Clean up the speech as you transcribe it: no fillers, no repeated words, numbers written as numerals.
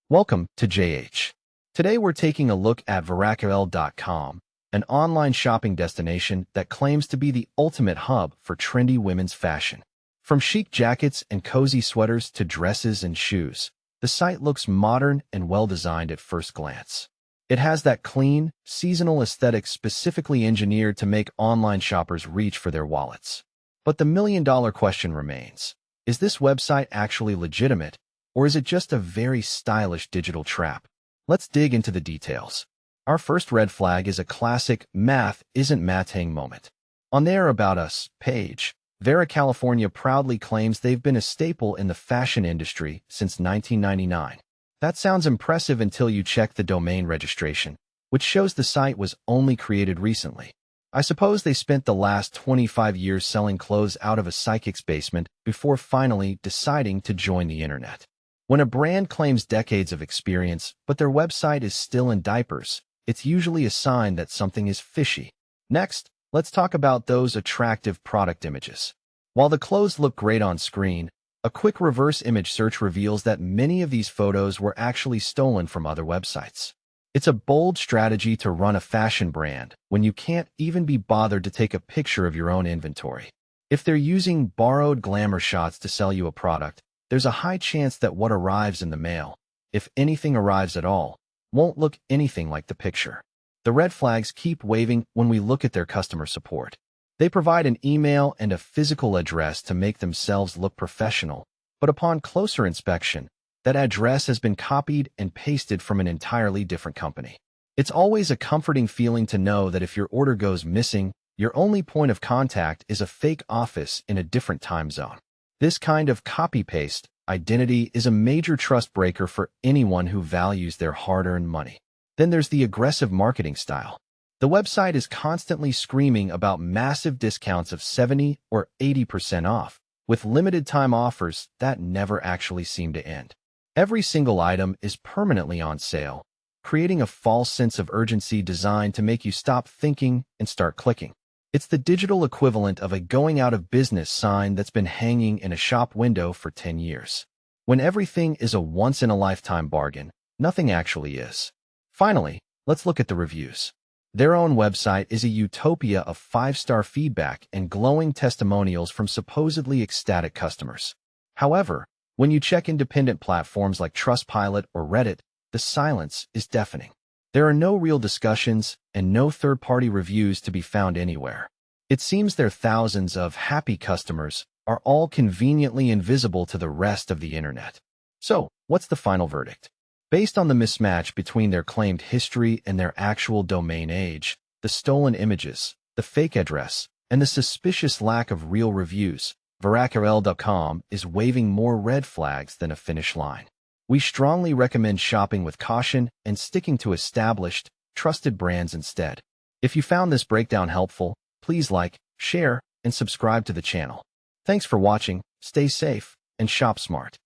Welcome to JH. Today we're taking a look at Veracarel.com, an online shopping destination that claims to be the ultimate hub for trendy women's fashion. From chic jackets and cozy sweaters to dresses and shoes, the site looks modern and well-designed at first glance. It has that clean, seasonal aesthetic specifically engineered to make online shoppers reach for their wallets. But the million-dollar question remains, is this website actually legitimate? Or is it just a very stylish digital trap? Let's dig into the details. Our first red flag is a classic math isn't mathing moment. On their About Us page, Vera California proudly claims they've been a staple in the fashion industry since 1999. That sounds impressive until you check the domain registration, which shows the site was only created recently. I suppose they spent the last 25 years selling clothes out of a psychic's basement before finally deciding to join the internet. When a brand claims decades of experience, but their website is still in diapers, it's usually a sign that something is fishy. Next, let's talk about those attractive product images. While the clothes look great on screen, a quick reverse image search reveals that many of these photos were actually stolen from other websites. It's a bold strategy to run a fashion brand when you can't even be bothered to take a picture of your own inventory. If they're using borrowed glamour shots to sell you a product, there's a high chance that what arrives in the mail, if anything arrives at all, won't look anything like the picture. The red flags keep waving when we look at their customer support. They provide an email and a physical address to make themselves look professional, but upon closer inspection, that address has been copied and pasted from an entirely different company. It's always a comforting feeling to know that if your order goes missing, your only point of contact is a fake office in a different time zone. This kind of copy-paste identity is a major trust breaker for anyone who values their hard-earned money. Then there's the aggressive marketing style. The website is constantly screaming about massive discounts of 70 or 80% off, with limited-time offers that never actually seem to end. Every single item is permanently on sale, creating a false sense of urgency designed to make you stop thinking and start clicking. It's the digital equivalent of a going out of business sign that's been hanging in a shop window for 10 years. When everything is a once-in-a-lifetime bargain, nothing actually is. Finally, let's look at the reviews. Their own website is a utopia of 5-star feedback and glowing testimonials from supposedly ecstatic customers. However, when you check independent platforms like Trustpilot or Reddit, the silence is deafening. There are no real discussions and no third-party reviews to be found anywhere. It seems their thousands of happy customers are all conveniently invisible to the rest of the internet. So, what's the final verdict? Based on the mismatch between their claimed history and their actual domain age, the stolen images, the fake address, and the suspicious lack of real reviews, Veracarel.com is waving more red flags than a finish line. We strongly recommend shopping with caution and sticking to established, trusted brands instead. If you found this breakdown helpful, please like, share, and subscribe to the channel. Thanks for watching, stay safe, and shop smart.